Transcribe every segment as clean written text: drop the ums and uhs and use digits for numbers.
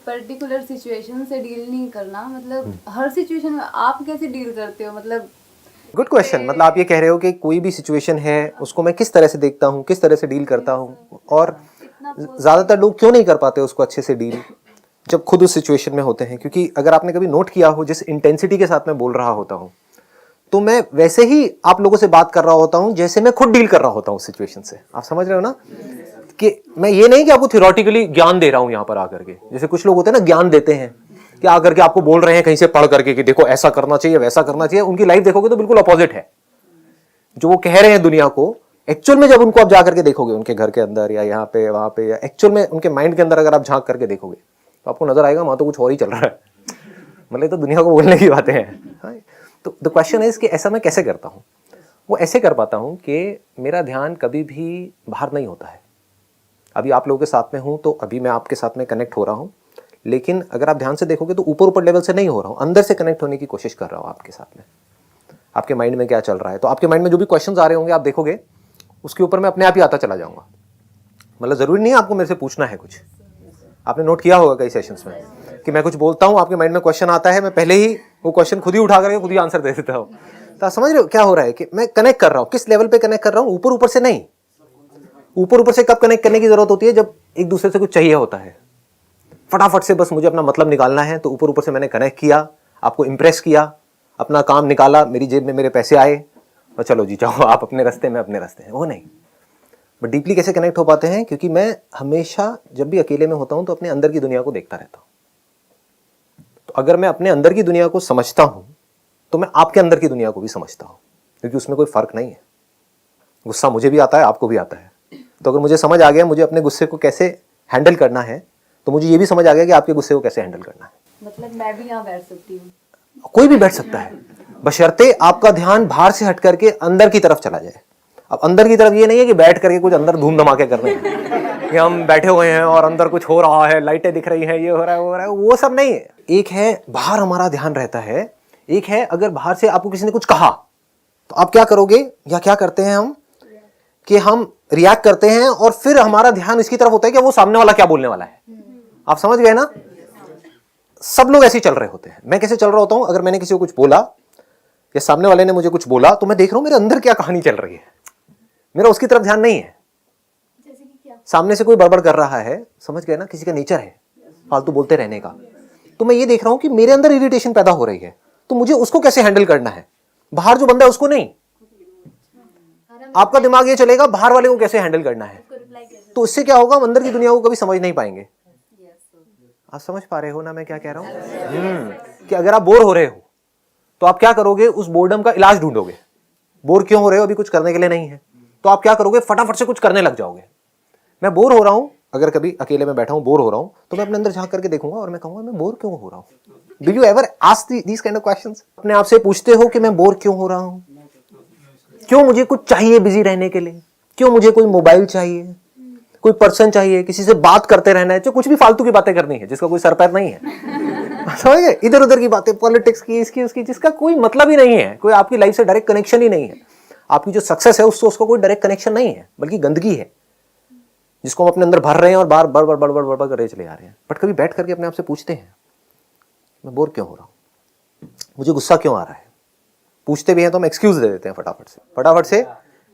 Particular situation से deal नहीं करना, मतलब हर सिचुएशन में आप कैसे डील करते हो? मतलब गुड क्वेश्चन। मतलब आप ये कह रहे हो कि कोई भी सिचुएशन है उसको मैं किस तरह से देखता हूँ, किस तरह से डील करता हूँ, और ज़्यादातर लोग क्यों नहीं कर पाते उसको अच्छे से डील जब खुद उस सिचुएशन में होते हैं। क्योंकि अगर आपने कभी नोट किया हो जिस इंटेंसिटी के साथ मैं बोल रहा होता हूँ तो मैं वैसे ही आप लोगों से बात कर रहा होता हूँ जैसे मैं खुद डील कर रहा होता हूँ सिचुएशन से। आप समझ रहे हो ना कि मैं ये नहीं कि आपको थियोरेटिकली ज्ञान दे रहा हूँ यहाँ पर आकर के, जैसे कुछ लोग होते हैं ना ज्ञान देते हैं कि आकर के आपको बोल रहे हैं कहीं से पढ़ करके कि देखो ऐसा करना चाहिए वैसा करना चाहिए। उनकी लाइफ देखोगे तो बिल्कुल अपोजिट है जो वो कह रहे हैं दुनिया को। एक्चुअल में जब उनको आप जाकर के देखोगे उनके घर के अंदर या यहाँ पे वहां पे, या एक्चुअल में उनके माइंड के अंदर अगर आप झांक करके देखोगे तो आपको नजर आएगा वहां तो कुछ और ही चल रहा है। मतलब तो दुनिया को बोलने की बातें हैं। तो द क्वेश्चन इज कि ऐसा मैं कैसे करता हूँ? वो ऐसे कर पाता हूँ कि मेरा ध्यान कभी भी बाहर नहीं होता है। अभी आप लोगों के साथ में हूँ तो अभी मैं आपके साथ में कनेक्ट हो रहा हूँ, लेकिन अगर आप ध्यान से देखोगे तो ऊपर ऊपर लेवल से नहीं हो रहा हूँ, अंदर से कनेक्ट होने की कोशिश कर रहा हूँ आपके साथ में। आपके माइंड में क्या चल रहा है, तो आपके माइंड में जो भी क्वेश्चंस आ रहे होंगे आप देखोगे उसके ऊपर मैं अपने आप ही आता चला जाऊंगा। मतलब जरूरी नहीं है आपको मेरे से पूछना है कुछ। आपने नोट किया होगा कई सेशंस में कि मैं कुछ बोलता हूँ, आपके माइंड में क्वेश्चन आता है, मैं पहले ही वो क्वेश्चन खुद ही उठा करके खुद ही आंसर दे देता हूँ। तो आप समझ रहे हो क्या हो रहा है कि मैं कनेक्ट कर रहा हूँ, किस लेवल पे कनेक्ट कर रहा हूँ, ऊपर ऊपर से नहीं। ऊपर ऊपर से कब कनेक्ट करने की जरूरत होती है? जब एक दूसरे से कुछ चाहिए होता है, फटाफट से बस मुझे अपना मतलब निकालना है, तो ऊपर ऊपर से मैंने कनेक्ट किया, आपको इंप्रेस किया, अपना काम निकाला, मेरी जेब में मेरे पैसे आए और चलो जी जाओ आप अपने रास्ते में अपने रास्ते हैं। वो नहीं। बट डीपली कैसे कनेक्ट हो पाते हैं? क्योंकि मैं हमेशा जब भी अकेले में होता हूं तो अपने अंदर की दुनिया को देखता रहता हूं। तो अगर मैं अपने अंदर की दुनिया को समझता हूं तो मैं आपके अंदर की दुनिया को भी समझता हूं, क्योंकि उसमें कोई फर्क नहीं है। गुस्सा मुझे भी आता है, आपको भी आता है। तो अगर मुझे समझ आ गया मुझे अपने गुस्से को कैसे हैंडल करना है, तो मुझे ये भी समझ आ गया कि आपके गुस्से को कैसे हैंडल करना है। मतलब मैं भी यहाँ बैठ सकती हूँ, कोई भी बैठ सकता है, बशर्ते आपका ध्यान बाहर से हट करके अंदर की तरफ चला जाए। अब अंदर की तरफ ये नहीं है कि बैठ करके कुछ अंदर धूम धमाके कर रहे हैं कि हम बैठे हुए हैं और अंदर कुछ हो रहा है, लाइटें दिख रही हैं, ये हो रहा है वो हो रहा है, वो सब नहीं है। एक है बाहर हमारा ध्यान रहता है, एक है अगर बाहर से आपको किसी ने कुछ कहा तो आप क्या करोगे या क्या करते हैं हम कि हम रिएक्ट करते हैं और फिर हमारा ध्यान इसकी तरफ होता है कि वो सामने वाला क्या बोलने वाला है। आप समझ गए ना? सब लोग ऐसे ही चल रहे होते हैं। मैं कैसे चल रहा होता हूं? अगर मैंने किसी को कुछ बोला या सामने वाले ने मुझे कुछ बोला तो मैं देख रहा हूं मेरे अंदर क्या कहानी चल रही है, मेरा उसकी तरफ ध्यान नहीं है। जैसे कि क्या? सामने से कोई बड़बड़ कर रहा है, समझ गए ना, किसी का नेचर है फालतू बोलते रहने का, तो मैं ये देख रहा हूं कि मेरे अंदर इरिटेशन पैदा हो रही है, तो मुझे उसको कैसे हैंडल करना है। बाहर जो बंदा है उसको नहीं, आपका दिमाग ये चलेगा बाहर वाले को कैसे हैंडल करना है। तो इससे क्या होगा, हम अंदर की दुनिया को कभी समझ नहीं पाएंगे। आप समझ पा रहे हो ना मैं क्या कह रहा हूं? कि अगर आप बोर हो रहे हो तो आप क्या करोगे, उस बोर्डम का इलाज ढूंढोगे। बोर क्यों हो रहे हो? अभी कुछ करने के लिए नहीं है, तो आप क्या करोगे, फटाफट से कुछ करने लग जाओगे। मैं बोर हो रहा हूं, अगर कभी अकेले में बैठा हूं बोर हो रहा हूं तो मैं अपने अंदर झांक करके देखूंगा और मैं कहूंगा मैं बोर क्यों हो रहा हूं। Do you ever ask these kind of questions? अपने आप से पूछते हो कि मैं बोर क्यों हो रहा हूं, क्यों मुझे कुछ चाहिए बिजी रहने के लिए, क्यों मुझे कोई मोबाइल चाहिए, कोई पर्सन चाहिए, किसी से बात करते रहना है, जो कुछ भी फालतू की बातें करनी है जिसका कोई सर पैर नहीं है। समझ गए? इधर उधर की बातें, पॉलिटिक्स की, इसकी उसकी, जिसका कोई मतलब ही नहीं है, कोई आपकी लाइफ से डायरेक्ट कनेक्शन ही नहीं है। आपकी जो सक्सेस है उससे उसका कोई डायरेक्ट कनेक्शन नहीं है, बल्कि गंदगी है जिसको हम अपने अंदर भर रहे हैं और बार बार बार बार बार करते चले आ रहे हैं। बट कभी बैठ करके अपने आप से पूछते हैं मैं बोर क्यों हो रहा हूं, मुझे गुस्सा क्यों आ रहा है। पूछते भी हैं तो हम एक्सक्यूज दे देते हैं फटाफट से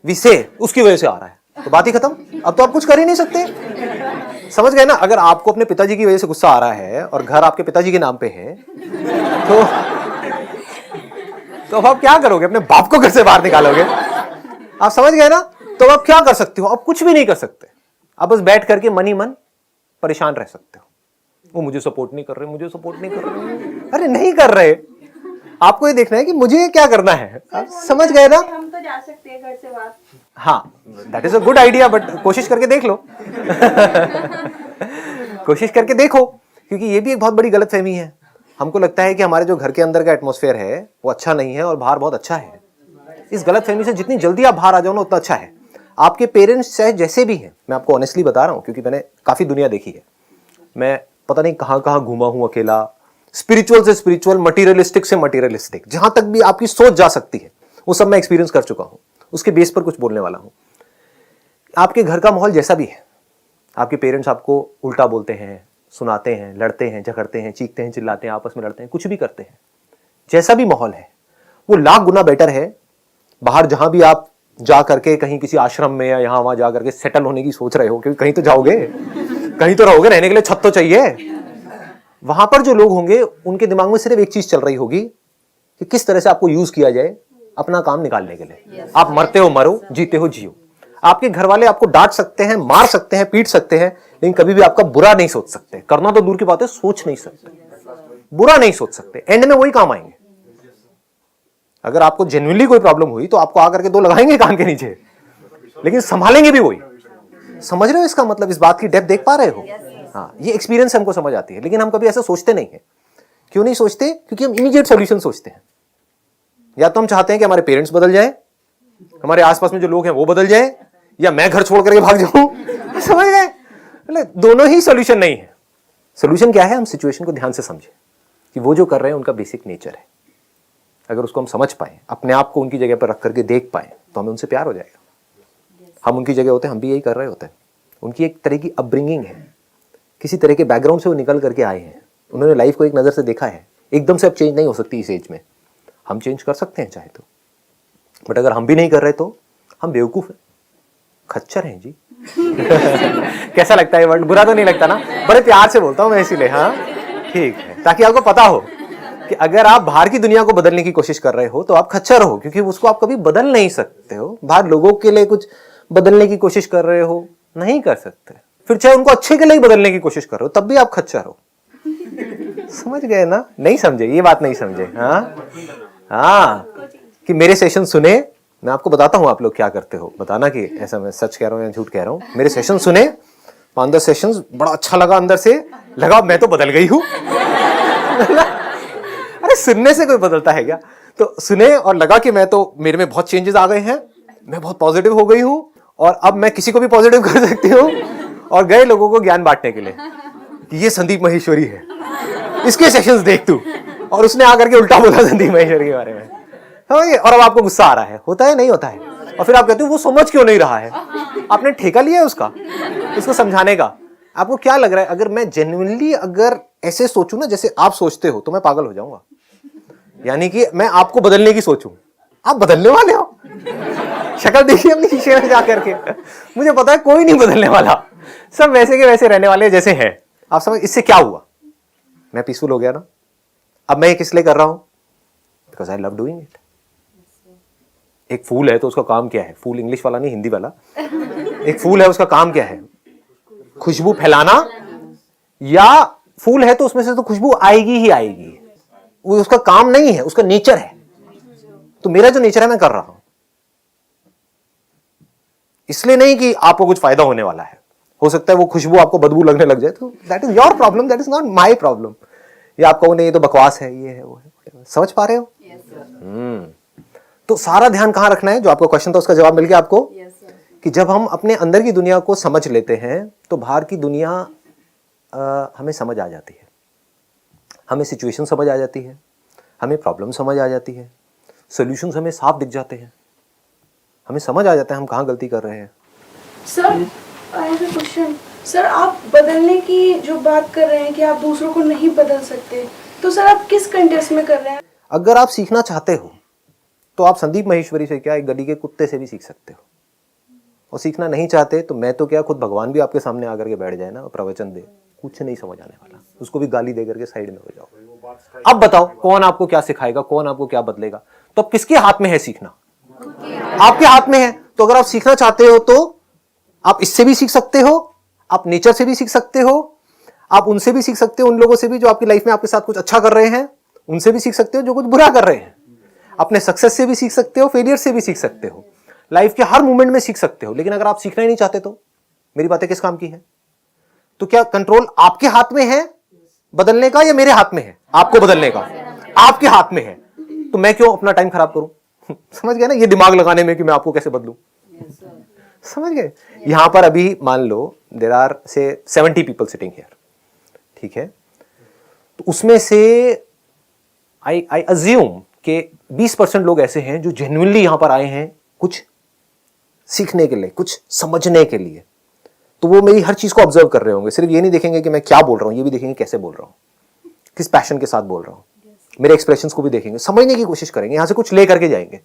विसे उसकी वजह से आ रहा है, तो बात ही खत्म। अब तो आप कुछ कर ही नहीं सकते। समझ गए ना? अगर आपको अपने पिताजी की वजह से गुस्सा आ रहा है और घर आपके पिताजी के नाम पे है तो अब आप क्या करोगे, अपने बाप को घर से बाहर निकालोगे। आप समझ गए ना? तो आप क्या कर सकते हो? आप कुछ भी नहीं कर सकते। आप बस बैठ करके मन ही मन परेशान रह सकते हो। वो मुझे सपोर्ट नहीं कर रहे, मुझे सपोर्ट नहीं कर रहे। अरे नहीं कर रहे, आपको ये देखना है कि मुझे क्या करना है। आप समझ गए ना? हम तो जा सकते हैं घर से बाहर। हाँ, that is a good idea, but कोशिश करके देख लो। कोशिश करके देखो, क्योंकि ये भी एक बहुत बड़ी गलतफहमी है। हमको लगता है कि हमारे जो घर के अंदर का एटमॉस्फेयर है वो अच्छा नहीं है और बाहर बहुत अच्छा है। इस गलतफहमी से जितनी जल्दी आप बाहर आ जाओ ना उतना अच्छा है। आपके पेरेंट्स चाहे जैसे भी हैं, मैं आपको ऑनेस्टली बता रहा हूं क्योंकि मैंने काफी दुनिया देखी है। मैं पता नहीं कहां कहां घूमा हूं अकेला, स्पिरिचुअल से स्पिरिचुअल, मटीरियलिस्टिक से मटीरियलिस्टिक, जहां तक भी आपकी सोच जा सकती है वो सब मैं एक्सपीरियंस कर चुका हूं। उसके बेस पर कुछ बोलने वाला हूं। आपके घर का माहौल जैसा भी है, आपके पेरेंट्स आपको उल्टा बोलते हैं, सुनाते हैं, लड़ते हैं, झगड़ते हैं, चीखते हैं, चिल्लाते हैं, आपस में लड़ते हैं, कुछ भी करते हैं, जैसा भी माहौल है वो लाख गुना बेटर है बाहर जहां भी आप जा करके कहीं किसी आश्रम में या यहां वहां जा करके सेटल होने की सोच रहे हो, क्योंकि कहीं तो जाओगे, कहीं तो रहोगे, रहने के लिए छत तो चाहिए। वहां पर जो लोग होंगे उनके दिमाग में सिर्फ एक चीज चल रही होगी कि किस तरह से आपको यूज किया जाए अपना काम निकालने के लिए। आप मरते हो मरो, जीते हो जियो। आपके घर वाले आपको डांट सकते हैं, मार सकते हैं, पीट सकते हैं, लेकिन कभी भी आपका बुरा नहीं सोच सकते। करना तो दूर की बात है, सोच नहीं सकते, बुरा नहीं सोच सकते। एंड में वही काम आएंगे। अगर आपको जेन्युइनली कोई प्रॉब्लम हुई तो आपको आकर के दो लगाएंगे कान के नीचे, लेकिन संभालेंगे भी वही। समझ रहे हो इसका मतलब? इस बात की डेप्थ देख पा रहे हो? हाँ, ये एक्सपीरियंस हमको समझ आती है, लेकिन हम कभी ऐसा सोचते नहीं है। क्यों नहीं सोचते? क्योंकि हम इमीडिएट सॉल्यूशन सोचते हैं। या तो हम चाहते हैं कि हमारे पेरेंट्स बदल जाए, हमारे आसपास में जो लोग हैं वो बदल जाए, या मैं घर छोड़ करके भाग जाऊं। समझ गए? दोनों ही सॉल्यूशन नहीं है। सॉल्यूशन क्या है? हम सिचुएशन को ध्यान से समझें कि वो जो कर रहे हैं उनका बेसिक नेचर है। अगर उसको हम समझ पाए, अपने आप को उनकी जगह पर रख करके देख पाए, तो हमें उनसे प्यार हो जाएगा। हम उनकी जगह होते हैं, हम भी यही कर रहे होते हैं। उनकी एक तरह की अपब्रिंगिंग है, किसी तरह के बैकग्राउंड से वो निकल करके आए हैं, उन्होंने लाइफ को एक नज़र से देखा है। एकदम से अब चेंज नहीं हो सकती इस एज में। हम चेंज कर सकते हैं चाहे तो, बट अगर हम भी नहीं कर रहे तो हम बेवकूफ़ हैं, खच्चर हैं जी। कैसा लगता है वर्ड? बुरा तो नहीं लगता ना? बड़े प्यार से बोलता हूँ मैं इसीलिए। हाँ ठीक है, ताकि आपको पता हो कि अगर आप बाहर की दुनिया को बदलने की कोशिश कर रहे हो तो आप खच्चर हो, क्योंकि उसको आप कभी बदल नहीं सकते हो। बाहर लोगों के लिए कुछ बदलने की कोशिश कर रहे हो, नहीं कर सकते। फिर चाहे उनको अच्छे के लिए बदलने की कोशिश कर रहे हो, तब भी आप खच्चर हो। समझ गए ना? नहीं समझे? ये बात नहीं समझे? हाँ, कि मेरे सेशन सुने, मैं आपको बताता हूं आप लोग क्या करते हो, बताना कि ऐसा मैं सच कह रहा हूं या झूठ कह रहा हूं। मेरे सेशन सुने, 5-10 सेशंस, बड़ा अच्छा लगा, अंदर से लगा मैं तो बदल गई हूं। अरे सुनने से कोई बदलता है क्या? तो सुने और लगा कि मैं तो, मेरे में बहुत चेंजेस आ गए हैं, मैं बहुत पॉजिटिव हो गई हूं और अब मैं किसी को भी पॉजिटिव कर सकती हूँ। और गए लोगों को ज्ञान बांटने के लिए कि ये संदीप माहेश्वरी है, इसके सेशंस देख तू। और उसने आकर के उल्टा बोला संदीप माहेश्वरी के बारे में, और अब आपको गुस्सा आ रहा है। होता है नहीं होता है? और फिर आप कहते हो वो समझ क्यों नहीं रहा है? आपने ठेका लिया है उसका, उसको समझाने का। आपको क्या लग रहा है? अगर मैं जेन्युइनली अगर ऐसे सोचूं ना जैसे आप सोचते हो, तो मैं पागल हो जाऊंगा। यानी कि मैं आपको बदलने की सोचूं, आप बदलने वाले हो। शक्ल देखिए अपनी शीशे में जाकर के, मुझे पता है कोई नहीं बदलने वाला, सब वैसे के वैसे रहने वाले जैसे हैं। आप समझ? इससे क्या हुआ? मैं पीसफुल हो गया ना। अब मैं ये किस लिए कर रहा हूं? Because I love doing it. एक फूल है तो उसका काम क्या है? फूल इंग्लिश वाला नहीं, हिंदी वाला। एक फूल है, उसका काम क्या है? खुशबू फैलाना। या फूल है तो उसमें से तो खुशबू आएगी ही आएगी, वो उसका काम नहीं है, उसका नेचर है। तो मेरा जो नेचर है मैं कर रहा हूं, इसलिए नहीं कि आपको कुछ फायदा होने वाला है। हो सकता है वो खुशबू आपको बदबू लगने लग जाए, तो that is your problem, that is not my problem. या आप कहो नहीं ये तो बकवास है, ये है वो है। समझ पा रहे हो? तो सारा ध्यान कहां रखना है? जो आपका क्वेश्चन था उसका जवाब मिल गया आपको। कि जब हम अपने अंदर की दुनिया को समझ लेते हैं तो बाहर की दुनिया हमें समझ आ जाती है, हमें सिचुएशन समझ आ जाती है, हमें प्रॉब्लम समझ आ जाती है, सॉल्यूशंस हमें साफ दिख जाते हैं, हमें समझ आ जाता है हम कहाँ गलती कर रहे हैं। Sir I have a question. Sir आप बदलने की जो बात कर रहे हैं कि आप दूसरों को नहीं बदल सकते, तो सर आप किस कंटेक्स्ट में कर रहे हैं? अगर आप सीखना चाहते हो तो आप संदीप माहेश्वरी से क्या, एक गली के कुत्ते से भी सीख सकते हो। और सीखना नहीं चाहते तो मैं तो क्या, खुद भगवान भी आपके सामने आकर के बैठ जाए ना और प्रवचन दे, कुछ नहीं समझ आने वाला, उसको भी गाली दे करके साइड में हो जाओ। अब बताओ कौन आपको क्या सिखाएगा, कौन आपको क्या बदलेगा? तो अब किसके हाथ में है सीखना? आपके हाथ में है। तो अगर आप सीखना चाहते हो तो आप इससे भी सीख सकते हो, आप नेचर से भी सीख सकते हो, आप उनसे भी सीख सकते हो, उन लोगों से भी जो आपकी लाइफ में आपके साथ कुछ अच्छा कर रहे हैं, उनसे भी सीख सकते हो जो कुछ बुरा कर रहे हैं। अपने सक्सेस से भी सीख सकते हो, फेलियर से भी सीख सकते हो, लाइफ के हर मोमेंट में सीख सकते हो। लेकिन अगर आप सीखना ही नहीं चाहते तो मेरी बातें किस काम की है? तो क्या कंट्रोल आपके हाथ में है बदलने का या मेरे हाथ में है आपको बदलने का? आपके हाथ में है। तो मैं क्यों अपना टाइम खराब करूं? समझ गए ना, ये दिमाग लगाने में कि मैं आपको कैसे बदलूं। समझ गए? यहां पर अभी मान लो देयर आर से 70 पीपल सिटिंग हियर, ठीक है? तो उसमें से आई अज्यूम कि 20% लोग ऐसे हैं जो जेन्युइनली यहां पर आए हैं कुछ सीखने के लिए, कुछ समझने के लिए। तो वो मेरी हर चीज को ऑब्जर्व कर रहे होंगे, सिर्फ ये नहीं देखेंगे कि मैं क्या बोल रहा हूँ, ये भी देखेंगे कैसे बोल रहा हूँ, किस पैशन के साथ बोल रहा हूँ, मेरे एक्सप्रेशंस को भी देखेंगे, समझने की कोशिश करेंगे, यहाँ से कुछ ले करके जाएंगे।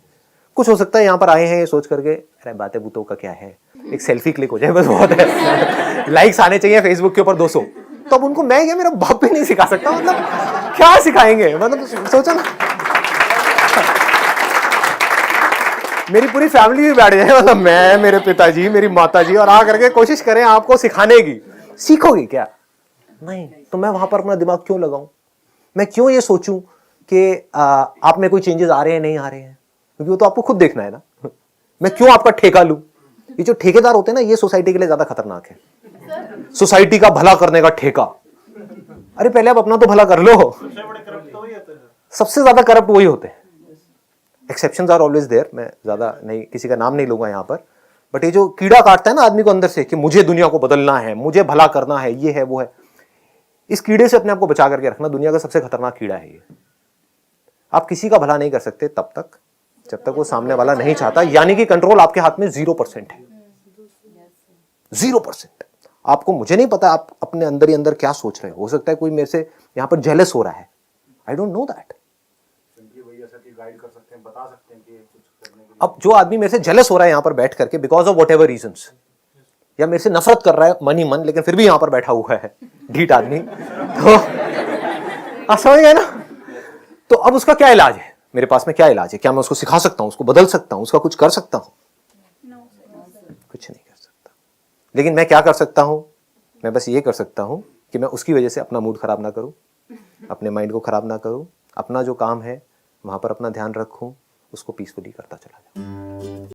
कुछ हो सकता है यहाँ पर आए हैं ये सोच करके अरे बातें बूतों का क्या है, एक सेल्फी क्लिक हो जाए बस बहुत है, लाइक्स आने चाहिए फेसबुक के ऊपर 200, तो अब उनको मैं क्या मेरा बाप भी नहीं सिखा सकता, मतलब क्या सिखाएंगे, मतलब सोचो ना, मेरी पूरी फैमिली भी बैठ जाए, मतलब मैं, मेरे पिताजी, मेरी माताजी, और आ करके कोशिश करें आपको सिखाने की, सीखोगे क्या? नहीं। तो मैं वहां पर अपना दिमाग क्यों लगाऊं? मैं क्यों ये सोचूं कि आप में कोई चेंजेस आ रहे हैं नहीं आ रहे हैं, क्योंकि वो तो आपको खुद देखना है ना। मैं क्यों आपका ठेका लूं? ये जो ठेकेदार होते हैं ना, ये सोसाइटी के लिए ज्यादा खतरनाक है। सोसाइटी का भला करने का ठेका, अरे पहले आप अपना तो भला कर लो। सबसे ज्यादा करप्ट वही होते हैं। एक्सेप्शंस आर ऑलवेज देयर, मैं ज्यादा नहीं, किसी का नाम नहीं लूंगा यहां पर, बट ये जो कीड़ा काटता है ना आदमी को अंदर से कि मुझे दुनिया को बदलना है, मुझे भला करना है, ये है वो है, इस कीड़े से अपने आप को बचा करके रखना। दुनिया का सबसे खतरनाक कीड़ा है ये। आप किसी का भला नहीं कर सकते तब तक जब तक वो सामने वाला नहीं चाहता, यानी कि कंट्रोल आपके हाथ में 0% है। 0%। आपको, मुझे नहीं पता आप अपने अंदर ही अंदर क्या सोच रहे हो सकता है कोई मेरे से यहां पर जेलस हो रहा है, आई डोंट नो दैट। अब जो आदमी मेरे से जेलस हो रहा है यहां पर बैठ करके because of what ever reasons, या मेरे से नफरत कर रहा है मन ही मन, लेकिन फिर भी यहां पर बैठा हुआ है ढीठ आदमी, तो आप समझ गए ना। तो अब उसका क्या इलाज है? मेरे पास में क्या इलाज है? क्या मैं उसको सिखा सकता हूं, उसको बदल सकता हूं, उसका कुछ कर सकता हूं? कुछ नहीं कर सकता। लेकिन मैं क्या कर सकता हूं? मैं बस ये कर सकता हूं कि मैं उसकी वजह से अपना मूड खराब ना करूं, अपने माइंड को खराब ना करूं, अपना जो काम है वहां पर अपना ध्यान रखूं, उसको पीसफुली करता चला जाऊं।